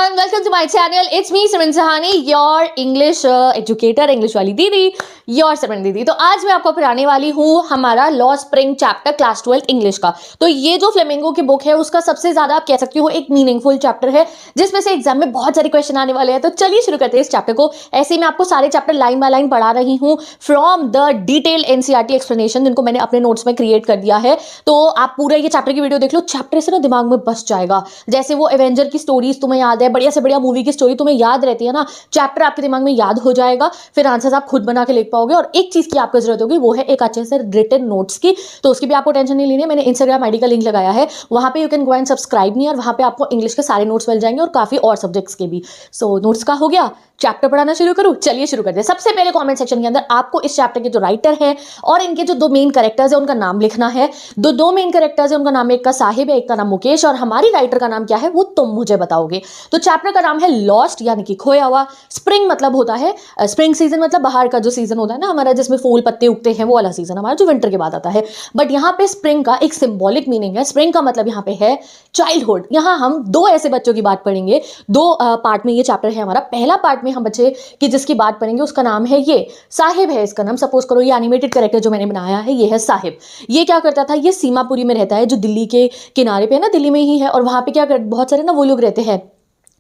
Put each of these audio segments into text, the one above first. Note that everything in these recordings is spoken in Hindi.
everyone, welcome to my channel. It's me Simran Sahani, your English educator, English वाली दीदी, your सिमरन दीदी। तो आज मैं आपको पढ़ाने वाली हूँ हमारा law spring chapter class 12 English का। तो ये जो फ्लेमिंगो की बुक है उसका सबसे ज्यादा आप कह सकते हो एक मीनिंगफुल चैप्टर है जिसमें से एग्जाम में बहुत सारे क्वेश्चन आने वाले हैं। तो चलिए शुरू करते हैं इस चैप्टर को। ऐसे ही मैं आपको सारे चैप्टर लाइन बाय लाइन पढ़ा रही हूँ from the detail NCERT explanation जिनको मैंने अपने नोट्स में क्रिएट कर दिया है। तो आप पूरा ये चैप्टर की वीडियो देख लो, चैप्टर से ना दिमाग में बस जाएगा। जैसे वो एवेंजर की स्टोरीज तुम्हें याद है, बढ़िया से बढ़िया मूवी की स्टोरी तुम्हें याद रहती है ना, चैप्टर आपके दिमाग में याद हो जाएगा। फिर आंसर्स आप खुद बना के लिख पाओगे। और एक चीज की आपको जरूरत होगी वो है एक अच्छे से रिटन नोट्स की। तो उसकी भी आपको टेंशन नहीं लेनी है, मैंने इंस्टाग्राम आईडी का लिंक लगाया है, वहां पे you can go and subscribe मी और वहां पे आपको इंग्लिश के सारे नोट्स मिल जाएंगे और काफी और सब्जेक्ट्स के भी। सो नोट्स का हो गया, चैप्टर पढ़ाना शुरू करूं। चलिए शुरू करते हैं। सबसे पहले कमेंट सेक्शन के अंदर आपको इस चैप्टर के जो राइटर हैं और इनके जो दो मेन कैरेक्टर्स हैं उनका नाम लिखना है। दो मेन कैरेक्टर्स हैं, उनका नाम एक का साहिब है, एक का नाम मुकेश, और हमारी राइटर का नाम क्या है वो तुम मुझे बताओगे। तो चैप्टर का नाम है लॉस्ट यानी कि खोया हुआ। स्प्रिंग मतलब होता है स्प्रिंग सीजन, मतलब बाहर का जो सीजन होता है ना हमारा, जिसमें फूल पत्ते उगते हैं, वो वाला सीजन हमारा जो विंटर के बाद आता है। बट यहाँ पे स्प्रिंग का एक सिंबॉलिक मीनिंग है। स्प्रिंग का मतलब यहाँ पे है चाइल्डहुड। यहाँ हम दो ऐसे बच्चों की बात पढ़ेंगे, दो पार्ट में ये चैप्टर है हमारा। पहला पार्ट में हम बच्चे की जिसकी बात करेंगे उसका नाम है ये साहिब है। इसका नाम सपोज करो ये एनिमेटेड कैरेक्टर जो मैंने बनाया है ये है साहिब। ये क्या करता था, ये सीमापुरी में रहता है जो दिल्ली के किनारे पे है ना, दिल्ली में ही है। और वहां पे क्या बहुत सारे ना वो लोग रहते हैं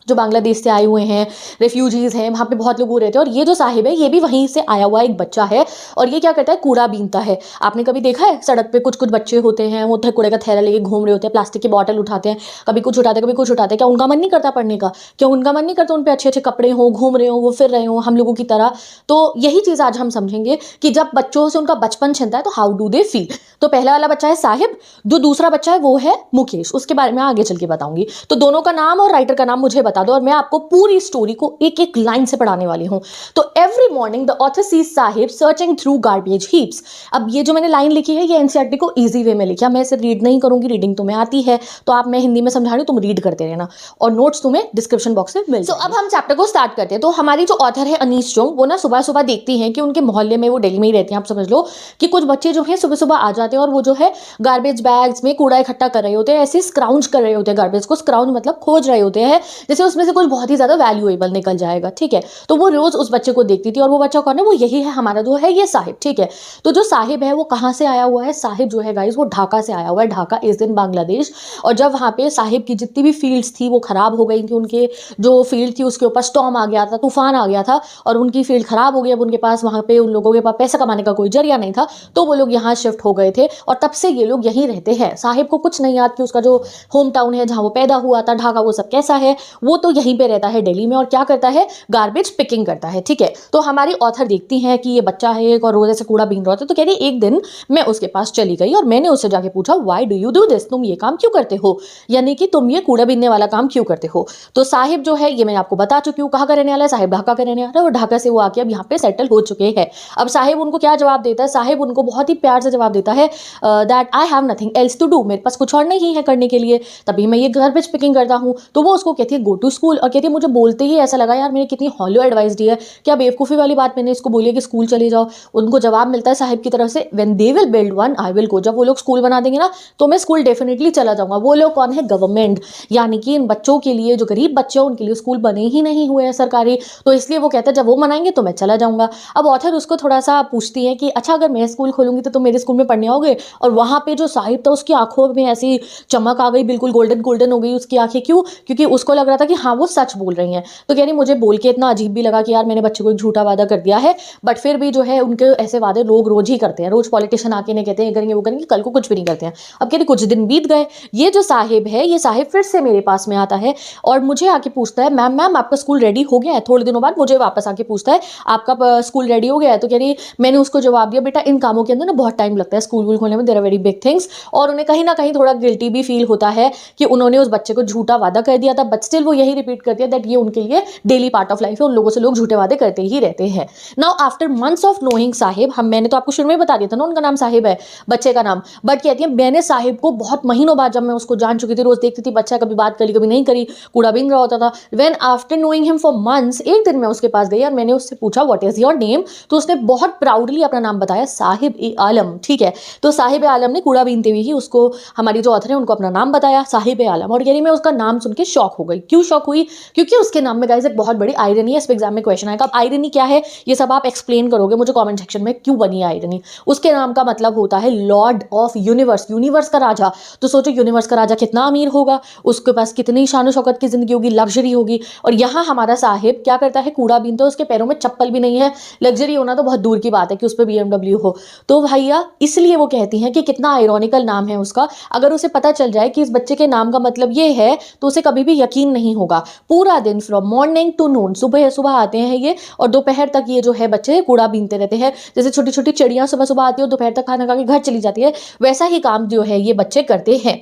जो बांग्लादेश से आए हुए हैं, रेफ्यूजीज हैं, वहाँ पे बहुत लोग रहते हैं। और ये जो साहिब है ये भी वहीं से आया हुआ एक बच्चा है। और ये क्या करता है, कूड़ा बीनता है। आपने कभी देखा है सड़क पे कुछ कुछ बच्चे होते हैं, वो कूड़े का थैला लेके घूम रहे होते हैं, प्लास्टिक की बॉटल उठाते हैं, कभी कुछ उठाते हैं कभी कुछ उठाते हैं। क्या उनका मन नहीं करता पढ़ने का? क्यों उनका मन नहीं करता? उन पर अच्छे अच्छे कपड़े हों, घूम रहे हों, वो फिर रहे हों हम लोगों की तरह। तो यही चीज़ आज हम समझेंगे कि जब बच्चों से उनका बचपन छिनता है तो हाउ डू दे फील। तो पहला वाला बच्चा है साहिब, जो दूसरा बच्चा है वो है मुकेश। उसके बारे में आगे चल के बताऊंगी। तो दोनों का नाम और राइटर का नाम मुझे बता दो और मैं आपको पूरी स्टोरी को एक एक लाइन से पढ़ाने वाली हूं। तो every morning the author sees Sahib searching through garbage heaps. अब ये जो मैंने लाइन लिखी है ये एनसीईआरटी को इजी वे में लिखा, मैं इसे रीड नहीं करूंगी, रीडिंग तुम्हें आती है तो आप, मैं हिंदी में समझा रही हूं, तुम रीड करते रहना और नोट्स तुम्हें डिस्क्रिप्शन बॉक्स में मिल। तो अब हम चैप्टर को स्टार्ट करते हैं। तो हमारी जो ऑथर है अनीस जोंग, वो ना सुबह सुबह देखती हैं कि उनके मोहल्ले में, वो दिल्ली में ही रहती हैं, आप समझ लो कि कुछ बच्चे जो है सुबह सुबह आ जाते हैं और वो जो है गार्बेज बैग्स में कूड़ा इकट्ठा कर रहे होते हैं, ऐसे स्क्राउंज कर रहे होते हैं गार्बेज को। स्क्राउंज मतलब खोज रहे होते हैं, जैसे उसमें से कुछ बहुत ही ज्यादा वैल्यूएबल निकल जाएगा। ठीक है, तो वो रोज उस बच्चे को देखती थी। और वो बच्चा कौन है? वो यही है हमारा जो है ये साहिब। ठीक है, तो जो साहिब है वो कहाँ से आया हुआ है? साहिब जो है गाइस वो ढाका से आया हुआ है। Dhaka is in Bangladesh. और जब वहाँ पे साहिब की जितनी भी फील्ड्स थी वो खराब हो गई थी, उनके जो फील्ड थी उसके ऊपर स्टॉर्म आ गया था, तूफान आ गया था और उनकी फील्ड खराब हो गई। अब उनके पास वहाँ पे उन लोगों के पास पैसा कमाने का कोई जरिया नहीं था, तो वो लोग यहाँ शिफ्ट हो गए थे और तब से ये लोग यहीं रहते हैं। साहिब को कुछ नहीं याद कि उसका जो होम टाउन है जहाँ वो पैदा हुआ था ढाका, वो सब कैसा है। वो तो यहीं पे रहता है दिल्ली में और क्या करता है, गार्बेज पिकिंग करता है। ठीक है, तो हमारी ऑथर देखती है कि ये बच्चा है एक और रोज ऐसे कूड़ा बीन रहा था। तो कह रही एक दिन मैं उसके पास चली गई और मैंने उससे जाके पूछा why do you do this, तुम ये काम क्यों करते हो, यानी कि तुम ये कूड़ा बीनने वाला काम क्यों करते हो। तो साहिब जो है ये मैंने आपको बता चुकी हूँ कहाँ का रहने वाला है, साहिब ढाका का रहने वाला है और ढाका से वो आके अब यहाँ पे सेटल हो चुके हैं। अब साहिब उनको क्या जवाब देता है? साहिब उनको बहुत ही प्यार से जवाब देता है that I have nothing else to do, मेरे पास कुछ और नहीं है करने के लिए, तभी मैं ये गार्बेज पिकिंग करता हूँ। तो वो उसको कहती है गो टू स्कूल। और कहती है मुझे बोलते ही ऐसा लगा यार मैंने कितनी हॉलो एडवाइस दी है, क्या बेवकूफ़ी वाली बात मैंने इसको बोली है कि स्कूल चले जाओ। उनको जवाब मिलता है साहिब की तरफ से when they will build one I will go, जब वो लोग स्कूल बना देंगे ना तो मैं स्कूल डेफिनेटली चला जाऊंगा। वो लोग कौन है? गवर्नमेंट, यानी कि इन बच्चों के लिए, जो गरीब बच्चे हैं उनके लिए स्कूल बने ही नहीं हुए हैं सरकारी, तो इसलिए वो कहता है जब वो मनाएंगे तो मैं चला जाऊंगा। अब ऑथर उसको थोड़ा सा पूछती है कि अच्छा अगर मैं स्कूल खोलूंगी तो तुम मेरे स्कूल में पढ़ने आओगे। और वहां पे जो साहिब था उसकी आंखों में ऐसी चमक आ गई, बिल्कुल गोल्डन गोल्डन हो गई उसकी आंखें। क्यों? क्योंकि उसको लग रहा था कि हाँ वो सच बोल रही हैं। तो कह रही मुझे बोल के इतना अजीब भी लगा कि यार मैंने बच्चे को एक झूठा वादा कर दिया है, बट फिर भी जो है उनके ऐसे वादे लोग रोज ही करते हैं। रोज पॉलिटिशियन आके नहीं कहते हैं करेंगे वो करेंगे, कल को कुछ भी नहीं करते हैं। अब कहते कुछ दिन बीत गए, ये जो साहिब है ये साहिब फिर से मेरे पास में आता है और मुझे आके पूछता है मैम मैम आपका स्कूल रेडी हो गया है। थोड़े दिनों बाद मुझे वापस आके पूछता है आपका स्कूल रेडी हो गया है। तो कह रही मैंने उसको जवाब दिया बेटा इन कामों के अंदर ना बहुत टाइम लगता है, स्कूल खोलने में, there are very big things. और उन्हें कहीं ना कहीं थोड़ा गिल्टी भी फील होता है कि उन्होंने उस बच्चे को झूठा वादा कर दिया था, बट स्टिल वो यही रिपीट करती है दैट ये उनके लिए डेली पार्ट ऑफ लाइफ है, उन लोगों से लोग झूठे वादे करते ही ही रहते हैं। Now after months of knowing Sahib, मैंने तो आपको शुरू में बता दिया था ना उनका नाम साहिब है, बच्चे का नाम, बट कहती है मैंने साहिब को बहुत महीनों बाद, जब मैं उसको जान चुकी थी, रोज देखती थी, बच्चा कभी बात करी कभी नहीं करी, कूड़ा बीन रहा होता था। When after knowing him for months, एक दिन मैं उसके पास गई और मैंने उससे पूछा व्हाट इज योर नेम, तो उसने बहुत प्राउडली अपना नाम बताया, साहिब ए आलम। ठीक है, तो साहिब ए आलम ने कूड़ा बीनते हुए ही उसको, हमारी जो ऑथर है उनको अपना नाम बताया, साहिब ए आलम। और यानी मैं उसका नाम सुन के शॉक हो गई। क्यों शॉक हुई? क्योंकि उसके नाम में गाइस एक बहुत बड़ी आयरनी है। इस एग्जाम में क्वेश्चन आएगा, अब आयरनी क्या है ये सब आप एक्सप्लेन करोगे मुझे कमेंट सेक्शन में, क्यों बनी आयरनी। उसके नाम का मतलब होता है लॉर्ड ऑफ यूनिवर्स, यूनिवर्स का राजा। तो सोचो यूनिवर्स का राजा कितना अमीर होगा, उसके पास कितनी शान शौकत की जिंदगी होगी, लग्जरी होगी। और यहाँ हमारा साहिब क्या करता है, कूड़ा बीनता है, उसके पैरों में चप्पल भी नहीं है। लग्जरी होना तो बहुत दूर की बात है कि उस पर BMW हो। तो भैया इसलिए वो कहती हैं कि कितना आयरॉनिकल नाम है उसका। अगर उसे पता चल जाए कि इस बच्चे के नाम का मतलब ये है तो उसे कभी भी यकीन नहीं होगा। पूरा दिन फ्रॉम मॉर्निंग टू नून, सुबह सुबह आते हैं ये और दोपहर तक ये जो है बच्चे कूड़ा बीनते रहते हैं। जैसे छोटी छोटी चिड़ियां सुबह सुबह आती है और दोपहर तक खाना खा के घर चली जाती है, वैसा ही काम जो है ये बच्चे करते हैं।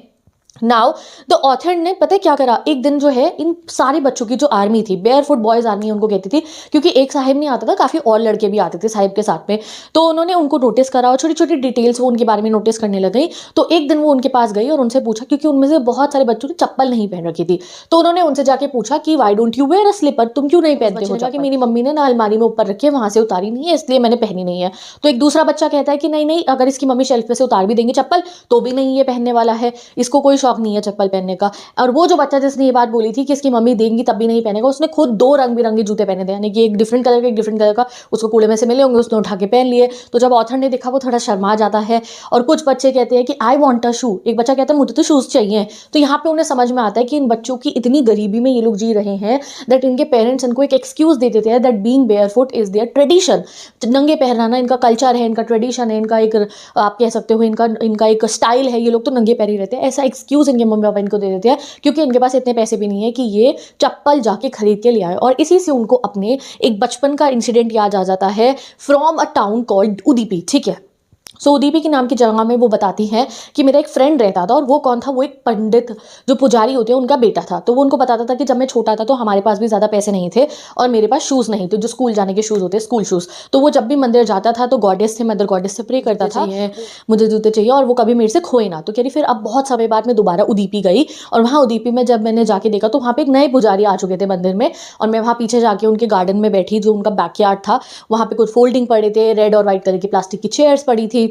नाउ द ऑथर ने पता है क्या करा, एक दिन जो है इन सारे बच्चों की जो आर्मी थी, बेयरफुट बॉयज आर्मी उनको कहती थी, क्योंकि एक साहिब नहीं आता था, काफी और लड़के भी आते थे साहिब के साथ में। तो उन्होंने उनको नोटिस करा और छोटी छोटी डिटेल्स वो उनके बारे में नोटिस करने लग गई। तो एक दिन वो उनके पास गई और उनसे पूछा, क्योंकि उनमें से बहुत सारे बच्चों ने चप्पल नहीं पहन रखी थी, तो उन्होंने उनसे जाके पूछा कि why don't you wear a slipper, तुम क्यों नहीं पहनते हो? कि मेरी मम्मी ने ना अलमारी में ऊपर रखी है, वहां से उतारी नहीं है, इसलिए मैंने पहनी नहीं है। तो एक दूसरा बच्चा कहता है कि नहीं नहीं, अगर इसकी मम्मी शेल्फ पे से उतार भी देंगे चप्पल तो भी नहीं ये पहनने वाला है, इसको कोई शौक नहीं है चप्पल पहनने का। और वो जो बच्चा जिसने ये बात बोली थी कि इसकी मम्मी देंगी तब भी नहीं पहनेगा, उसने खुद 2 रंग बिरंगे जूते पहने थे, यानी कि एक डिफरेंट कलर का एक डिफरेंट कलर का, उसको कूड़े में से मिले होंगे, उसने उठा के पहन लिए। तो जब ऑथर ने देखा वो थोड़ा शर्मा जाता है। और कुछ बच्चे कहते हैं कि आई वॉन्ट अ शू, एक बच्चा कहता है मुझे तो शूज चाहिए। तो यहाँ पे उन्हें समझ में आता है कि इन बच्चों की इतनी गरीबी में ये लोग जी रहे हैं दैट इनके पेरेंट्स इनको एक एक्सक्यूज दे देते हैं that being barefoot is their tradition. नंगे पहनाना इनका कल्चर है, इनका ट्रेडिशन है, इनका एक आप कह सकते हो इनका एक स्टाइल है, ये लोग तो नंगे पैर ही रहते हैं। ऐसा एक्सक्यूज इनके मम्मी पापा इनको दे देते हैं क्योंकि इनके पास इतने पैसे भी नहीं है कि ये चप्पल जाके खरीद के ले आए। और इसी से उनको अपने एक बचपन का इंसिडेंट याद आ जाता है from a town called Udupi. ठीक है, सो उदीपी के नाम की जगह में वो बताती हैं कि मेरा एक फ्रेंड रहता था, और वो कौन था, वो एक पंडित जो पुजारी होते हैं उनका बेटा था। तो वो उनको बताता था कि जब मैं छोटा था तो हमारे पास भी ज़्यादा पैसे नहीं थे और मेरे पास शूज़ नहीं थे, जो स्कूल जाने के शूज़ होते हैं, स्कूल शूज़। तो वो जब भी मंदिर जाता था तो गॉडेस से, मदर गॉडेस से प्रे करता था मुझे जूते चाहिए और वो कभी मेरे से खोए ना। तो कह रही फिर अब बहुत समय बाद मैं दोबारा उदीपी गई और वहाँ उदीपी में जब मैंने जाके देखा तो वहाँ पे एक नए पुजारी आ चुके थे मंदिर में, और मैं वहाँ पीछे जाके उनके गार्डन में बैठी, जो उनका बैकयार्ड था, वहाँ पे कुछ फोल्डिंग पड़े थे, रेड और व्हाइट कलर की प्लास्टिक की चेयर्स पड़ी थी।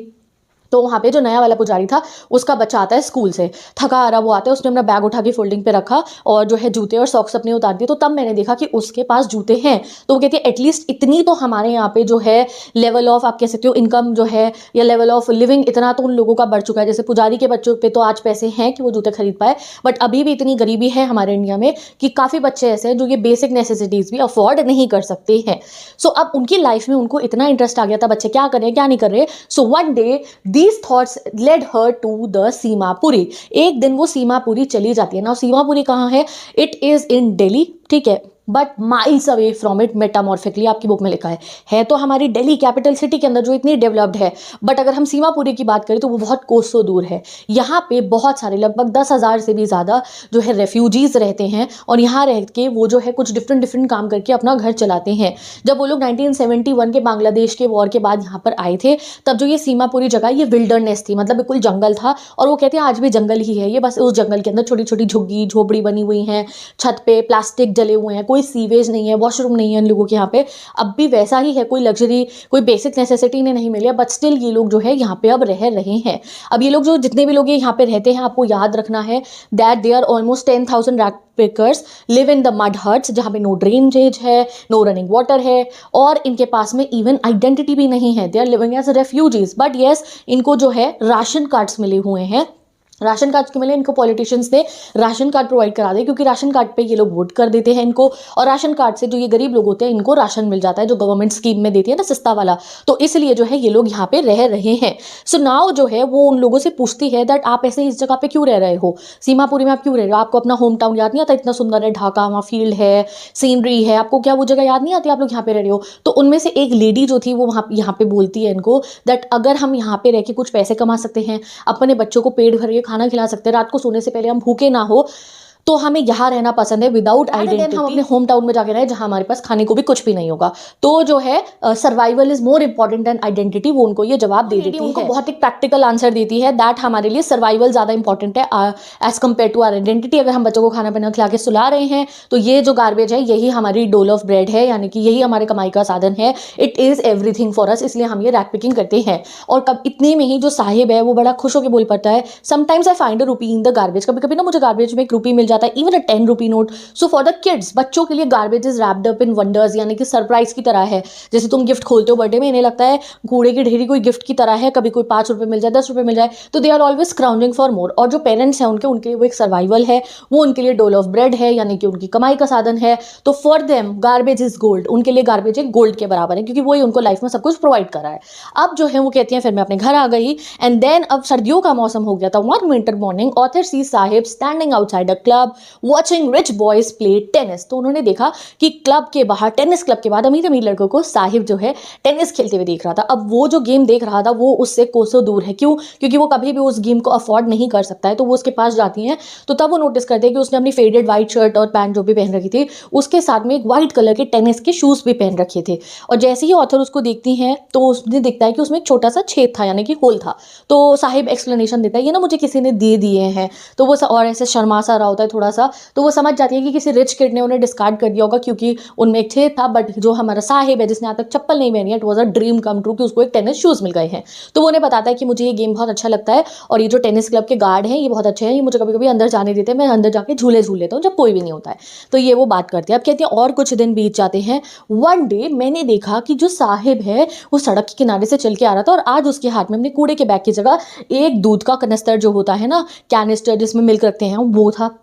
तो वहाँ पे जो नया वाला पुजारी था उसका बच्चा आता है स्कूल से, थका आ रहा, वो आता है, उसने अपना बैग उठा के फोल्डिंग पे रखा और जो है जूते और सॉक्स अपने उतार दिए। तो तब मैंने देखा कि उसके पास जूते हैं। तो वो कहती है एटलीस्ट इतनी तो हमारे यहाँ पे जो है लेवल ऑफ, आप कह सकते हो इनकम जो है या लेवल ऑफ लिविंग, इतना तो उन लोगों का बढ़ चुका है। जैसे पुजारी के बच्चों पे तो आज पैसे हैं कि वो जूते खरीद पाए, बट अभी भी इतनी गरीबी है हमारे इंडिया में कि काफ़ी बच्चे ऐसे हैं जो ये बेसिक नेसेसिटीज़ भी अफोर्ड नहीं कर सकते हैं। सो अब उनकी लाइफ में उनको इतना इंटरेस्ट आ गया था बच्चे क्या कर रहे हैं क्या नहीं कर रहे। So one day these thoughts led her to the Seemapuri. एक दिन वो सीमापुरी चली जाती है ना। सीमापुरी कहाँ है? It is in Delhi. ठीक है, but miles away from it metamorphically, आपकी बुक में लिखा है तो हमारी दिल्ली कैपिटल सिटी के अंदर जो इतनी डेवलप्ड है, बट अगर हम सीमापुरी की बात करें तो वो बहुत कोसों दूर है। यहाँ पे बहुत सारे लगभग 10,000 से भी ज़्यादा जो है रेफ्यूजीज रहते हैं और यहाँ रह के वो जो है कुछ डिफरेंट काम करके अपना घर चलाते हैं। जब वो लोग 1971 के बांग्लादेश के वॉर के बाद यहाँ पर आए थे तब जो ये सीमापुरी जगह ये विल्डरनेस थी, मतलब बिल्कुल जंगल था। और वो कहते हैं आज भी जंगल ही है ये, बस उस जंगल के अंदर छोटी छोटी झुग्गी झोपड़ी बनी हुई हैं, छत पे प्लास्टिक जले हुए हैं, कोई सीवेज नहीं है, वॉशरूम नहीं है इन लोगों के यहाँ पे। अब भी वैसा ही है, कोई लग्जरी कोई बेसिक नेसेसिटी इन्हें नहीं मिली है, बट स्टिल ये लोग जो है यहाँ पे अब रह रहे हैं। अब ये लोग जो जितने भी लोग यहाँ पे रहते हैं आपको याद रखना है that they are almost 10,000 rag pickers live in the mud huts, जहाँ पे नो ड्रेनेज है, नो रनिंग वाटर है और इनके पास में इवन आइडेंटिटी भी नहीं है। They are living as refugees, but yes इनको जो है राशन कार्ड्स मिले हुए हैं। राशन कार्ड के मिले इनको, पॉलिटिशियंस ने राशन कार्ड प्रोवाइड करा दे क्योंकि राशन कार्ड पे ये लोग वोट कर देते हैं इनको, और राशन कार्ड से जो ये गरीब लोग होते हैं इनको राशन मिल जाता है जो गवर्नमेंट स्कीम में देती है ना, सस्ता वाला। तो इसलिए जो है ये लोग यहाँ पे रह रहे हैं। सो नाउ जो है वो उन लोगों से पूछती है दैट आप ऐसे इस जगह पे क्यों रह रहे हो, सीमापुरी में आप क्यों रह रहे हो, आपको अपना होम टाउन याद नहीं आता, इतना सुंदर है ढाका, वहाँ फील्ड है, सीनरी है, आपको क्या वो जगह याद नहीं आती, आप लोग यहाँ पे रह रहे हो। तो उनमें से एक लेडी जो थी वो वहाँ यहाँ पे बोलती है इनको दैट अगर हम यहाँ पे रह के कुछ पैसे कमा सकते हैं, अपने बच्चों को पेट भर के खाना खिला सकते हैं, रात को सोने से पहले हम भूखे ना हो, तो हमें यहाँ रहना पसंद है विदाउट आइडेंटिटी। हम अपने होम टाउन में जाके रहे जहाँ हमारे पास खाने को भी कुछ भी नहीं होगा। तो जो है survival is more important than identity, वो उनको ये जवाब दे देती है। उनको बहुत एक प्रैक्टिकल आंसर देती है दैट हमारे लिए सर्वाइवल ज़्यादा इंपॉर्टेंट है as compare to our identity. अगर हम बच्चों को खाना पीना खिला के सुला रहे हैं तो ये जो गार्बेज है यही हमारी डोल ऑफ ब्रेड है, यानी कि यही हमारे कमाई का साधन है। It is everything for us, इसलिए हम ये रैक पिकिंग करते हैं। और कब इतने में ही जो साहिब है वो बड़ा खुश होकर बोल पड़ता है, sometimes I find a rupee in the garbage. कभी कभी ना मुझे गार्बेज में एक रुपी मिल जाता है, even a 10 rupee note. So for the kids, बच्चों के लिए garbage is wrapped up in wonders, यानी कि सरप्राइज की तरह है। जैसे तुम गिफ्ट खोलते हो बर्थडे में, इन्हें लगता है कूड़े की ढेरी कोई गिफ्ट की तरह है, कभी कोई 5 रुपये मिल जाए, 10 रुपये मिल जाए, तो they are always crowding for more. और जो पेरेंट्स हैं उनके लिए वो एक सर्वाइवल है, वो उनके लिए डोल ऑफ ब्रेड है, यानी कि उनकी कमाई का साधन है। तो for them garbage is gold, उनके लिए गार्बेज एक गोल्ड के बराबर है, क्योंकि वही उनको लाइफ में सब कुछ प्रोवाइड करा है। अब जो है वो कहती हैं फिर मैं अपने घर आ गई एंड देन अब सर्दियों का मौसम हो गया था। One winter morning author sees Sahib standing outside a club watching rich boys play tennis. तो उन्होंने देखा कि क्लब के बाहर, टेनिस क्लब के बाद अमीर अमीर लड़कों को साहिब जो है टेनिस खेलते हुए देख रहा था। अब वो जो गेम देख रहा था वो उससे कोसों दूर है। क्यों? क्योंकि वो कभी भी उस गेम को अफोर्ड नहीं कर सकता है। तो वो उसके पास जाती हैं तो तब वो नोटिस करते हैं कि उसने अपनी फेडेड व्हाइट शर्ट और पैंट जो भी पहन रखी थी उसके साथ में एक व्हाइट कलर के टेनिस के शूज भी पहन रखे थे। और जैसे ही ऑथर उसको देखती हैं तो उसने दिखता है कि उसमें एक छोटा सा छेद था, यानी कि होल था। तो साहिब एक्सप्लेनेशन देता है, ये ना मुझे किसी ने दे दिए हैं। तो वो और ऐसे शर्मा सा रहा होता है थोड़ा सा, तो वो समझ जाती है कि किसी रिच किड ने उन्हें डिस्कार्ड कर दिया होगा क्योंकि उनमें एक छेद था। बट जो हमारा साहिब है जिसने आज तक चप्पल नहीं पहनी है, it was a dream come true कि उसको एक टेनिस शूज मिल गए हैं। तो वो उन्हें बताता है कि मुझे ये गेम बहुत अच्छा लगता है और ये जो टेनिस क्लब के गार्ड हैं ये बहुत अच्छे हैं, ये मुझे कभी कभी अंदर जाने देते हैं, मैं अंदर जाके झूले झूल लेता हूँ जब कोई भी नहीं होता है। तो ये वो बात करते हैं। अब कहते हैं और कुछ दिन बीत जाते हैं। वन डे मैंने देखा कि जो साहिब है वो सड़क के किनारे से चल के आ रहा था और आज उसके हाथ में अपने कूड़े के बैग की जगह एक दूध का कनस्तर जो होता है ना, कैनिस्टर जिसमें मिल्क रखते हैं, वो था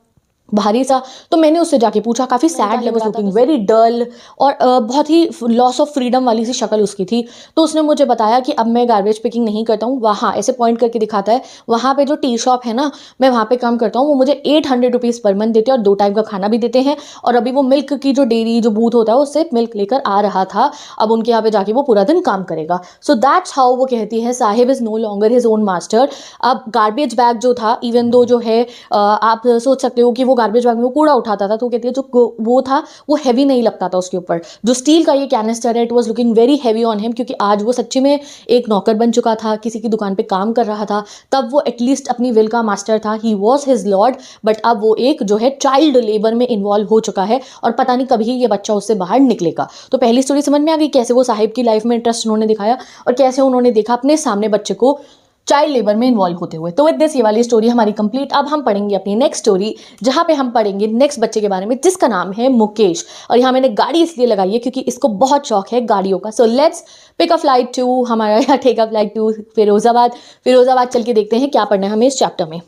भारी सा। तो मैंने उससे जाके पूछा, काफ़ी सैड लग रहा था, वेरी डल और बहुत ही लॉस ऑफ फ्रीडम वाली सी शक्ल उसकी थी। तो उसने मुझे बताया कि अब मैं गार्बेज पिकिंग नहीं करता हूँ, वहाँ ऐसे पॉइंट करके दिखाता है, वहाँ पे जो टी शॉप है ना मैं वहाँ पे काम करता हूँ, वो मुझे 800 रुपीज़ पर मंथ देते हैं और 2 टाइम का खाना भी देते हैं। और अभी वो मिल्क की जो डेयरी जो बूथ होता है उससे मिल्क लेकर आ रहा था, अब उनके यहाँ पे जाके वो पूरा दिन काम करेगा। सो दैट्स हाउ वो कहती है Sahib is no longer his own master. अब गार्बेज बैग जो था, इवन दो जो है आप सोच सकते हो कि वो गार्बेज बैग में वो कूड़ा उठाता था, तो कहती है जो वो था वो हैवी नहीं लगता था उसके ऊपर। जो स्टील का ये कैनिस्टर है it was looking very heavy on him, क्योंकि आज वो सच्ची में एक नौकर बन चुका था, किसी की दुकान पे काम कर रहा था। तब वो एटलीस्ट अपनी विल का मास्टर था, he was his Lord. But अब वो एक जो है चाइल्ड लेबर में इन्वॉल्व हो चुका है और पता नहीं कभी ये बच्चा उससे बाहर निकलेगा। तो पहली स्टोरी समझ में आ गई कैसे वो साहिब की लाइफ में इंटरेस्ट उन्होंने दिखाया और कैसे उन्होंने देखा अपने सामने बच्चे को चाइल्ड लेबर में इन्वॉल्व होते हुए। तो विद दिस ये वाली स्टोरी हमारी कंप्लीट। अब हम पढ़ेंगे अपनी नेक्स्ट स्टोरी, जहाँ पे हम पढ़ेंगे नेक्स्ट बच्चे के बारे में जिसका नाम है मुकेश। और यहाँ मैंने गाड़ी इसलिए लगाई है क्योंकि इसको बहुत शौक है गाड़ियों का। So let's pick a flight to हमारा यहाँ take a flight to Firozabad चल के देखते हैं क्या पढ़ना है हमें इस चैप्टर में।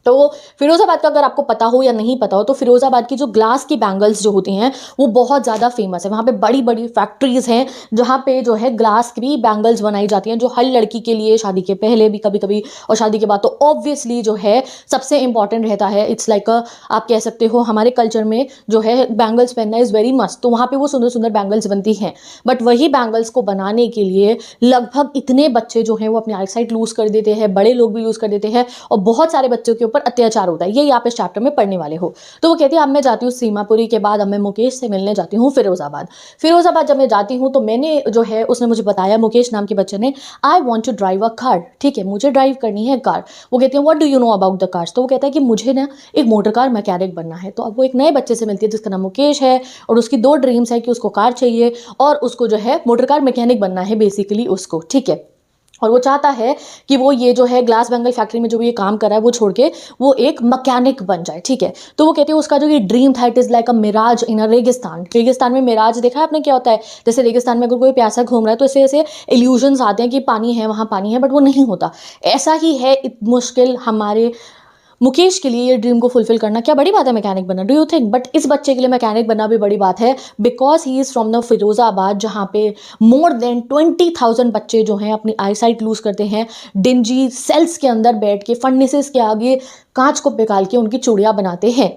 तो फिरोज़ाबाद का अगर आपको पता हो या नहीं पता हो तो फिरोज़ाबाद की जो ग्लास की बैंगल्स जो होती हैं वो बहुत ज़्यादा फेमस है। वहाँ पे बड़ी बड़ी फैक्ट्रीज़ हैं जहाँ पे जो है ग्लास की बैंगल्स बनाई जाती हैं, जो हर लड़की के लिए शादी के पहले भी कभी कभी और शादी के बाद तो ऑब्वियसली जो है सबसे इंपॉर्टेंट रहता है। इट्स लाइक आप कह सकते हो हमारे कल्चर में जो है बैंगल्स पहनना इज़ वेरी मस्ट। तो वहाँ पर वो सुंदर सुंदर बैंगल्स बनती हैं। बट वही बैंगल्स को बनाने के लिए लगभग इतने बच्चे जो हैं वो अपनी आईसाइट लूज़ कर देते हैं, बड़े लोग भी लूज़ कर देते हैं और बहुत सारे बच्चों के पर अत्याचार होता है। यही आप इस चैप्टर में पढ़ने वाले हो। तो वो कहती है अब मैं जाती हूँ सीमापुरी के बाद अब मैं मुकेश से मिलने जाती हूँ फिरोज़ाबाद जब मैं जाती हूँ तो मैंने जो है उसने मुझे बताया, मुकेश नाम के बच्चे ने, I want to drive a car. ठीक है, मुझे ड्राइव करनी है कार। वो कहती है what do you know about the cars. तो वो कहता है कि मुझे ना एक मोटर कार मैकेनिक बनना है। तो अब वो एक नए बच्चे से मिलती है जिसका नाम मुकेश है और उसकी 2 ड्रीम्स है कि उसको कार चाहिए और उसको जो है मोटर कार मैकेनिक बनना है बेसिकली उसको। ठीक है, और वो चाहता है कि वो ये जो है ग्लास बैंगल फैक्ट्री में जो भी ये काम कर रहा है वो छोड़ के वो एक मैकेनिक बन जाए। ठीक है, तो वो कहती है उसका जो ये ड्रीम था it is like a mirage in a रेगिस्तान में मिराज देखा है आपने क्या होता है, जैसे रेगिस्तान में अगर कोई प्यासा घूम रहा है तो ऐसे ऐसे इल्यूजन्स आते हैं कि पानी है वहाँ पानी है, बट वो नहीं होता। ऐसा ही है मुश्किल हमारे मुकेश के लिए ये ड्रीम को फुलफिल करना। क्या बड़ी बात है मैकेनिक बनना, डू यू थिंक? बट इस बच्चे के लिए मैकेनिक बनना भी बड़ी बात है because he is from the Firozabad जहाँ पे मोर देन 20,000 बच्चे जो हैं अपनी आईसाइट लूज़ करते हैं, डिंजी सेल्स के अंदर बैठ के फर्नेसेस के आगे कांच को निकाल के उनकी चूड़ियाँ बनाते हैं।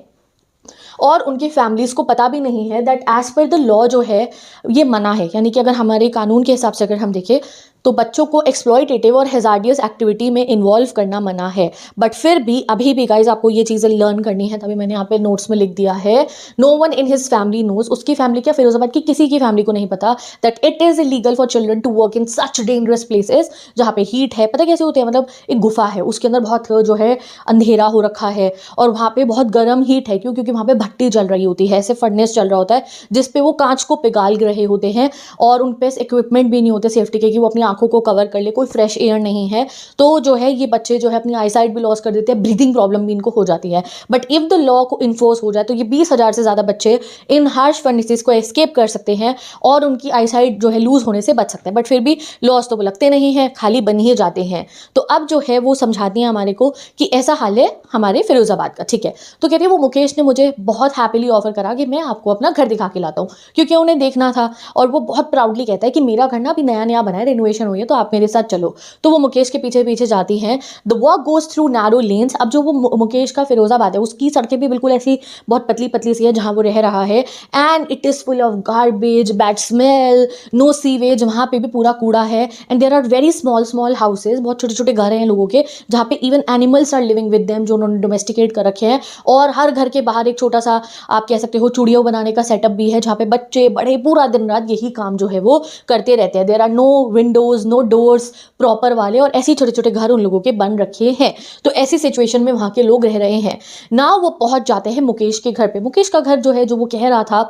और उनकी फैमिलीज़ को पता भी नहीं है that as per the law जो है ये मना है। यानी कि अगर हमारे कानून के हिसाब से अगर हम देखें तो बच्चों को एक्सप्लॉयटेटिव और हेजार्डियस एक्टिविटी में इन्वॉल्व करना मना है। बट फिर भी अभी भी गाइज आपको ये चीज़ें लर्न करनी है, तभी मैंने यहाँ पे नोट्स में लिख दिया है, no one in his family knows, उसकी फैमिली क्या फिरोजाबाद की किसी की फैमिली को नहीं पता that it is illegal for children to work in such dangerous places जहाँ पे हीट है। पता कैसे होते हैं, मतलब एक गुफा है उसके अंदर बहुत जो है अंधेरा हो रखा है और वहाँ पे बहुत गर्म हीट है, क्योंकि वहाँ पे भट्टी जल रही होती है, ऐसे फर्नेस चल रहा होता है जिसपे वो कांच को पिघाल रहे होते हैं और उन पे इक्विपमेंट भी नहीं होते सेफ्टी के कि वो अपनी आंखों को कवर कर ले, कोई फ्रेश एयर नहीं है। तो जो है ये बच्चे जो है अपनी आईसाइट भी लॉस कर देते हैं, ब्रीदिंग प्रॉब्लम भी इनको हो जाती है। बट इफ द लॉ को इन्फोर्स हो जाए तो ये 20,000 से ज़्यादा बच्चे इन हार्श फर्नेसेस को एस्केप कर सकते हैं और उनकी आईसाइट जो है लूज होने से बच सकते हैं। बट फिर भी लॉस तो लगते नहीं हैं, खाली बन ही जाते हैं। तो अब जो है वो समझाती हैं हमारे को कि ऐसा हाल है हमारे फिरोजाबाद का। ठीक है, तो कहती है वो मुकेश ने मुझे बहुत हैप्पीली ऑफर करा कि मैं आपको अपना घर दिखा के लाता हूँ, क्योंकि उन्हें देखना था। और वो बहुत प्राउडली कहता है कि मेरा घर ना अभी नया नया बना है, रेनोवेशन हुई है, तो आप मेरे साथ चलो। तो वो मुकेश के पीछे पीछे जाती हैं। The walk goes through narrow lens. अब जो वो मुकेश का फिरोजाबाद है उसकी सड़कें भी बिल्कुल ऐसी बहुत पतली पतली सी है जहाँ वो रह रहा है। And it is full of garbage, bad smell, no sewage, वहाँ पे भी पूरा कूड़ा है। And there are very small small houses, बहुत छोटे छोटे घर हैं लोगों के जहाँ पे even animals are living with them, जो उन्होंने डोमेस्टिकेट कर रखे हैं। और हर घर के बाहर एक छोटा सा आप कह सकते हो चूड़ियों बनाने का सेटअप भी है, जहाँ पे बच्चे बड़े पूरा दिन रात यही काम जो है वो करते रहते हैं। There are no windows, no doors proper वाले, और ऐसे छोटे छोटे घर उन लोगों के बन रखे हैं। तो ऐसी सिचुएशन में वहाँ के लोग रह रहे हैं ना। वो पहुंच जाते हैं मुकेश के घर पे। मुकेश का घर जो है, जो वो कह रहा था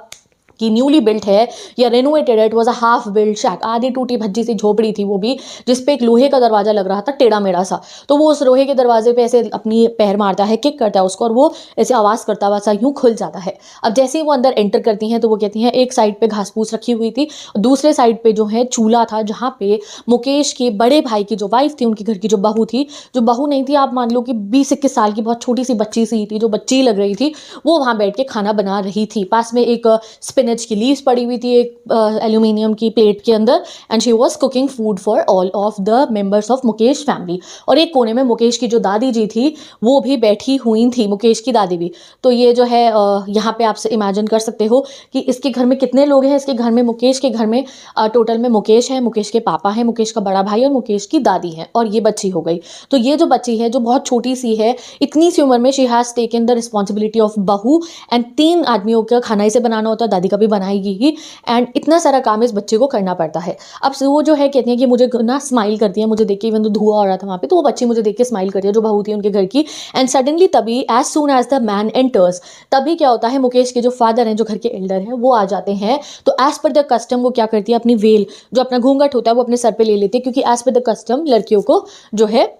कि न्यूली बिल्ट है या रेनोवेटेड है, it was a half built shack, आधी टूटी भज्जी सी झोपड़ी थी वो भी, जिसपे एक लोहे का दरवाजा लग रहा था टेढ़ा मेढ़ा सा। तो वो उस लोहे के दरवाजे पे ऐसे अपनी पैर मारता है, किक करता है उसको, और वो ऐसे आवाज़ करता हुआ सा यूं खुल जाता है। अब जैसे ही वो अंदर एंटर करती हैं तो वो कहती हैं एक साइड पे घास फूस रखी हुई थी, दूसरे साइड पे जो है चूल्हा था, जहाँ पे मुकेश के बड़े भाई की जो वाइफ थी, उनकी घर की जो बहू थी, जो बहू नहीं थी, आप मान लो कि 20-21 साल की बहुत छोटी सी बच्ची सी थी, जो बच्ची लग रही थी, वो वहाँ बैठ के खाना बना रही थी। पास में एक स्पिनच की लीव्स पड़ी हुई थी एक एल्यूमिनियम की प्लेट के अंदर, and she was cooking food for all of the members of Mukesh family. और एक कोने में मुकेश की जो दादी जी थी वो भी बैठी हुई थी, मुकेश की दादी भी। तो ये जो है यहाँ पे आपसे इमेजिन कर सकते हो कि इसके घर में कितने लोग हैं। इसके घर में, मुकेश के घर में टोटल में मुकेश है, मुकेश के पापा है, मुकेश का बड़ा भाई और मुकेश की दादी है, और ये बच्ची हो गई। तो ये जो बच्ची है जो बहुत छोटी सी है, इतनी सी उम्र में she has taken the responsibility of बहू, एंड 3 आदमियों का खाना इसे बनाना होता है, दादी का भी बनाएगी ही, एंड इतना सारा काम इस बच्चे को करना पड़ता है। अब वो जो है कहती है कि मुझे ना स्माइल करती है, मुझे देख के, इवन तो धुआं हो रहा था वहाँ पे, तो वो बच्ची मुझे देख के स्माइल करती है, जो बहू थी उनके घर की। एंड सडनली तभी as soon as the man enters, तभी क्या होता है, मुकेश के जो फादर हैं, जो घर के एल्डर हैं, वो आ जाते हैं। तो एज पर द कस्टम वो क्या करती है, अपनी वेल, जो अपना घूंघट होता है, वो अपने सर पे ले लेती है, क्योंकि एज पर द कस्टम लड़कियों को जो है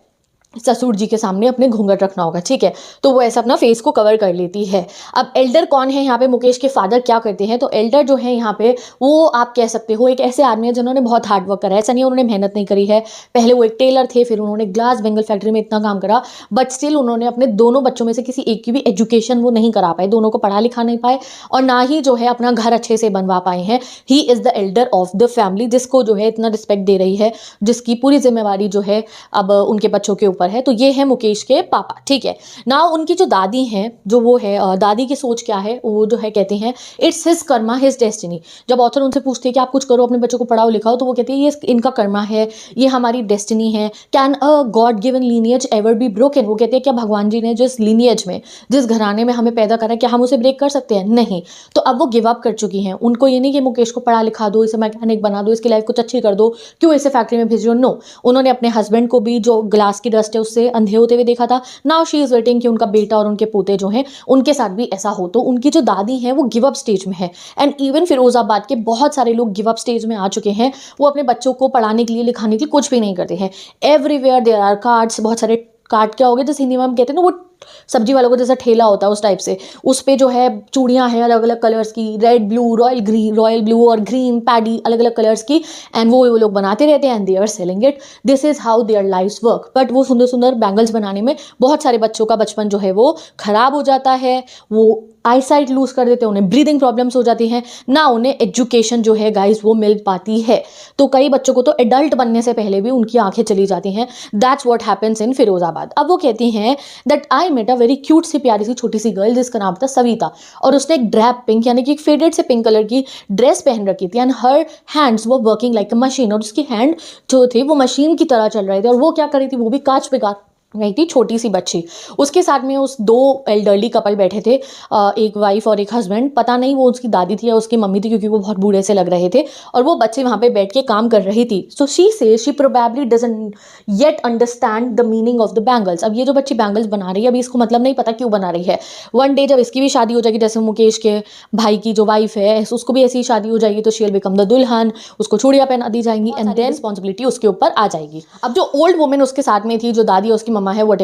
ससुर जी के सामने अपने घूंघट रखना होगा। ठीक है, तो वो ऐसा अपना फेस को कवर कर लेती है। अब एल्डर कौन है यहाँ पे, मुकेश के फादर क्या करते हैं, तो एल्डर जो है यहाँ पे वो आप कह सकते हो एक ऐसे आदमी है जिन्होंने बहुत हार्ड वर्क करा है। ऐसा नहीं उन्होंने मेहनत नहीं करी है, पहले वो एक टेलर थे, फिर उन्होंने ग्लास बेंगल फैक्ट्री में इतना काम करा, बट स्टिल उन्होंने अपने दोनों बच्चों में से किसी एक की भी एजुकेशन वो नहीं करा पाए, दोनों को पढ़ा लिखा नहीं पाए, और ना ही जो है अपना घर अच्छे से बनवा पाए हैं। He is the Elder of the family, जिसको जो है इतना रिस्पेक्ट दे रही है, जिसकी पूरी जिम्मेवारी जो है अब उनके बच्चों के ऊपर है। तो ये है मुकेश के पापा। ठीक है ना, उनकी जो दादी हैं, जो वो है दादी की सोच क्या है, वो जो है कहती हैं it's his Karma his destiny. जब ऑथर उनसे पूछते हैं कि आप कुछ करो, अपने बच्चों को पढ़ाओ लिखाओ, तो वो कहती है ये इनका कर्मा है, ये हमारी डेस्टिनी है। Can a God given lineage ever be broken, वो कहते हैं क्या भगवान जी ने जिस लीनियज में, जिस घराने में हमें पैदा करा, क्या हम उसे ब्रेक कर सकते हैं? नहीं। तो अब वो गिव अप कर चुकी हैं। उनको ये नहीं कि मुकेश को पढ़ा लिखा दो, इसे मैकेनिक बना दो, इसकी लाइफ कुछ अच्छी कर दो, क्यों इसे फैक्ट्री में भेजो। नो, उन्होंने अपने हस्बैंड को भी जो ग्लास की डस्ट है उससे अंधे होते हुए देखा था। नाउ शी इज वेटिंग कि उनका बेटा और उनके पोते जो हैं उनके साथ भी ऐसा हो। तो उनकी जो दादी हैं वो गिव अप स्टेज में है, एंड इवन फिरोजाबाद के बहुत सारे लोग गिव अप स्टेज में आ चुके हैं। वो अपने बच्चों को पढ़ाने के लिए, लिखाने के लिए कुछ भी नहीं करते हैं। एवरीवेयर देयर आर कार्ड्स, बहुत सारे कार्ड क्या हो गए, जैसे हिंदी में हम कहते हैं ना वो सब्जी वालों को जैसा ठेला होता है उस टाइप से, उस पे जो है चूड़ियाँ हैं अलग अलग कलर्स की, red blue, royal green, royal blue और ग्रीन पैडी, अलग अलग कलर्स की, एंड वो लोग बनाते रहते हैं, and they are selling it. This is how their lives work. But वो सुंदर सुंदर बैंगल्स बनाने में बहुत सारे बच्चों का बचपन जो है वो खराब हो जाता है, वो आईसाइट लूज कर देते हैं, उन्हें ब्रीदिंग प्रॉब्लम्स हो जाती हैं, ना उन्हें एजुकेशन जो है गाइज वो मिल पाती है। तो कई बच्चों को तो एडल्ट बनने से पहले भी उनकी आंखें चली जाती हैं। That's what happens in Firozabad. अब वो कहती हैं that I met a very cute सी प्यारी सी छोटी सी गर्ल जिसका नाम था सविता, और उसने एक ड्रैप पिंक यानी कि एक फेडेड से पिंक कलर की ड्रेस पहन रखी थी, एंड हर हैंड्स वो वर्किंग लाइक अ मशीन, और उसकी हैंड जो थे वो मशीन की तरह चल रहे थे। और वो क्या कर रही थी, वो भी कांच पे गई थी, छोटी सी बच्ची। उसके साथ में उस दो एल्डरली कपल बैठे थे, एक वाइफ और एक हस्बैंड, पता नहीं वो उसकी दादी थी या उसकी मम्मी थी, क्योंकि वो बहुत बूढ़े से लग रहे थे, और वो बच्चे वहाँ पे बैठ के काम कर रही थी। So she probably doesn't yet understand the meaning of the bangles. अब ये जो बच्ची बैंगल्स बना रही है, अभी इसको मतलब नहीं पता क्यों बना रही है। वन डे जब इसकी भी शादी हो जाएगी, जैसे मुकेश के भाई की जो वाइफ है उसको भी ऐसी शादी हो जाएगी, तो शी विल बिकम द दुल्हन, उसको चूड़ियाँ पहना दी जाएंगी, एंड देन रिस्पॉन्सिबिलिटी उसके ऊपर आ जाएगी। अब जो ओल्ड वुमेन उसके साथ में थी, जो दादी और उसकी मम्मा है वट,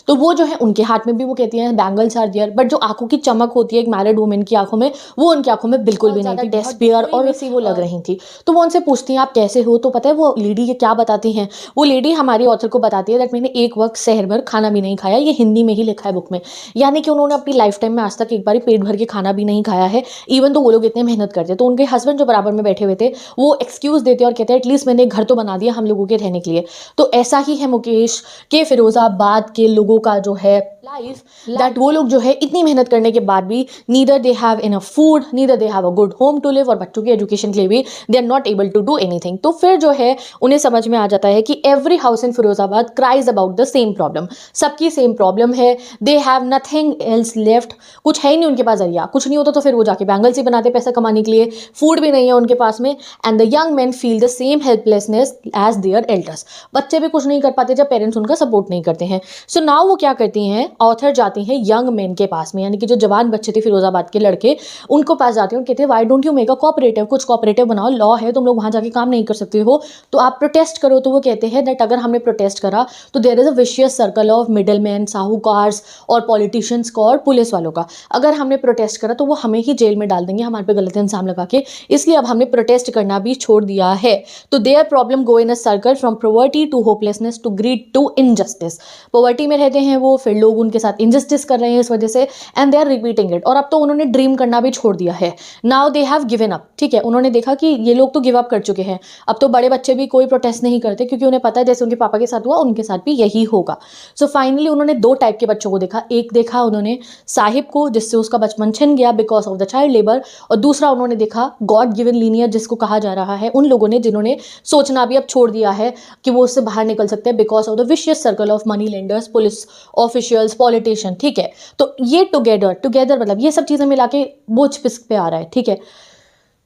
तो वो जो है उनके हाथ में भी वो कहती हैं बैंगल्स आर देयर, बट जो आंखों की चमक होती है एक मैरिड वुमेन की आंखों में, वो उनकी आंखों में बिल्कुल भी नहीं थी, डेस्पेयर और वैसी वो लग रही थी। तो वो उनसे पूछती हैं आप कैसे हो, तो पता है वो लेडी ये क्या बताती हैं, वो लेडी हमारी ऑथर को बताती है दैट मैंने एक वक्त शहर भर खाना भी नहीं खाया, ये हिंदी में ही लिखा है बुक में, यानी कि उन्होंने अपनी लाइफ टाइम में आज तक एक बार पेट भर के खाना भी नहीं खाया है, इवन तो वो लोग इतने मेहनत करते। तो उनके हस्बैंड जो बराबर में बैठे हुए थे वो एक्सक्यूज देते और कहते हैं एटलीस्ट मैंने एक घर तो बना दिया हम लोगों के रहने के लिए। तो ऐसा ही है मुकेश के फिरोजाबाद के लोगों का जो है लाइफ, दैट वो लोग जो है इतनी मेहनत करने के बाद भी neither they have enough food, neither they have a good home to live, और बच्चों की एजुकेशन के लिए भी they are not able to do anything. तो फिर जो है उन्हें समझ में आ जाता है कि every house in Firozabad cries about the same problem, सबकी सेम प्रॉब्लम है, they have nothing else left, कुछ है ही नहीं उनके पास जरिया, कुछ नहीं होता तो फिर वो जाके बैंगल्स ही बनाते पैसा कमाने के लिए, फूड भी नहीं है उनके पास में, and the young man feel the same helplessness as their elders, बच्चे भी कुछ नहीं कर पाते जब पेरेंट्स उनका सपोर्ट नहीं करते हैं। सो नाउ वो क्या करती हैं, ऑथर जाती हैं यंग मैन के पास में, यानी कि जो जवान बच्चे थे फिरोजाबाद के लड़के, उनको पास जाते हैं और कहते हैं why don't you make a cooperative, कुछ कोऑपरेटिव बनाओ, लॉ है तुम लोग वहां जाके काम नहीं कर सकते हो तो आप प्रोटेस्ट करो। तो वो कहते हैं दैट अगर हमने प्रोटेस्ट करा तो there is a vicious circle of middle man, साहूकार्स और पॉलिटिशियंस का और पुलिस वालों का, अगर हमने प्रोटेस्ट करा तो वो हमें ही जेल में डाल देंगे हमारे पे गलत इल्जाम लगा के, इसलिए अब हमने प्रोटेस्ट करना भी छोड़ दिया है। तो their problem go in a circle from poverty to hopelessness to greed to injustice, poverty में रहते हैं वो, फिर लोग उनके साथ इनजस्टिस कर रहे हैं इस वजह से, and they are repeating it, और अब तो उन्होंने ड्रीम करना भी छोड़ दिया है। Now they have given up, ठीक है, उन्होंने देखा कि ये लोग तो गिव अप कर चुके हैं, अब तो बड़े बच्चे भी कोई प्रोटेस्ट नहीं करते क्योंकि उन्हें पता है जैसे उनके पापा के साथ हुआ उनके साथ भी यही होगा। सो फाइनली उन्होंने दो टाइप के बच्चों को देखा, एक देखा उन्होंने साहिब को जिससे उसका बचपन छिन गया because of the child labour, और दूसरा उन्होंने देखा गॉड गिवन लीनियर जिसको कहा जा रहा है उन लोगों ने जिन्होंने सोचना भी अब छोड़ दिया है कि वो उससे बाहर निकल सकते हैं because of the vicious circle of money lenders, police officials, politician, ठीक है। तो ये टुगेदर मतलब ये सब चीज़ें मिला के बोझ पिस्क पे आ रहा है, ठीक है।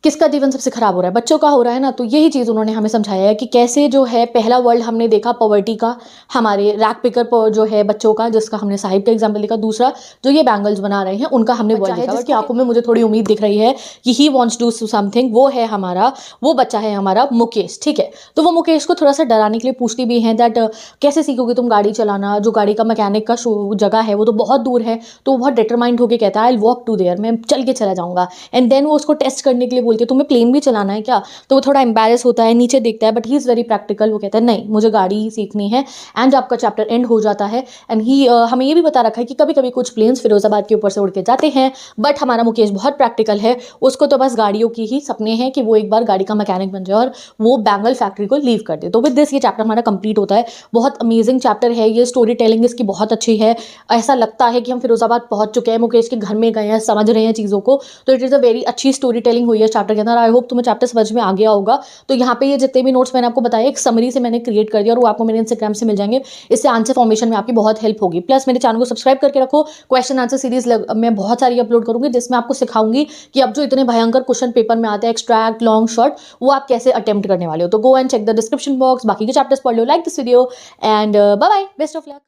किसका जीवन सबसे खराब हो रहा है, बच्चों का हो रहा है ना। तो यही चीज़ उन्होंने हमें समझाया है कि कैसे जो है पहला वर्ल्ड हमने देखा पॉवर्टी का, हमारे रैक पिकर पर जो है बच्चों का, जिसका हमने साहिब का एग्जाम्पल देखा, दूसरा जो ये बैंगल्स बना रहे हैं उनका हमने वर्ल्ड देखा, जिसकी आंखों में मुझे थोड़ी उम्मीद दिख रही है कि he wants to do something, वो है हमारा, वो बच्चा है हमारा मुकेश, ठीक है। तो वो मुकेश को थोड़ा सा डराने के लिए पूछती भी हैं दैट कैसे सीखोगे तुम गाड़ी चलाना, जो गाड़ी का मैकेनिक का जगह है वो तो बहुत दूर है। तो वो बहुत डिटरमाइंड होकर कहता है I will walk to there, मैं चल के चला जाऊंगा। एंड देन वो उसको टेस्ट करने के लिए बोलती है तुम्हें प्लेन भी चलाना है क्या, तो वो थोड़ा एम्बेरस होता है, नीचे देखता है, but he is very practical, वो कहता है नहीं मुझे गाड़ी ही सीखनी है। एंड आपका चैप्टर एंड हो जाता है, एंड ही हमें ये भी बता रखा है कि कभी कभी कुछ प्लेन्स फिरोजाबाद के ऊपर से उड़ के जाते हैं, बट हमारा मुकेश बहुत प्रैक्टिकल है, उसको तो बस गाड़ियों की ही सपने हैं कि वो एक बार गाड़ी का मैकेनिक बन जाए और वो बैंगल फैक्ट्री को लीव कर दे। तो विद दिस ये चैप्टर हमारा कंप्लीट होता है। बहुत अमेजिंग चैप्टर है ये, स्टोरी टेलिंग इसकी बहुत अच्छी है, ऐसा लगता है कि हम फिरोजाबाद पहुंच चुके हैं, मुकेश के घर में गए हैं, समझ रहे हैं चीज़ों को। तो इट इज़ अ वेरी अच्छी स्टोरी टेलिंग हुई है चैप्टर के अंदर। आई होप तुम्हें चैप्टर समझ में आ गया होगा। तो यहाँ पे ये जितने भी नोट्स मैंने आपको बताया एक समरी से मैंने क्रिएट कर दिया और वो आपको मेरे इंस्टाग्राम से मिल जाएंगे, इससे आंसर फॉर्मेशन में आपकी बहुत हेल्प होगी। प्लस मेरे चैनल को सब्सक्राइब करके रखो, क्वेश्चन आंसर सीरीज मैं बहुत सारी अपलोड करूंगी जिसमें आपको सिखाऊंगी कि अब जो इतने भयंकर क्वेश्चन पेपर में आते हैं एक्सट्रैक्ट, लॉन्ग, शॉर्ट, वो आप कैसे अटेम्प्ट करने वाले हो। तो go and check the description box, बाकी के चैप्टर्स पढ़ लो। Like this video and bye bye, best of luck.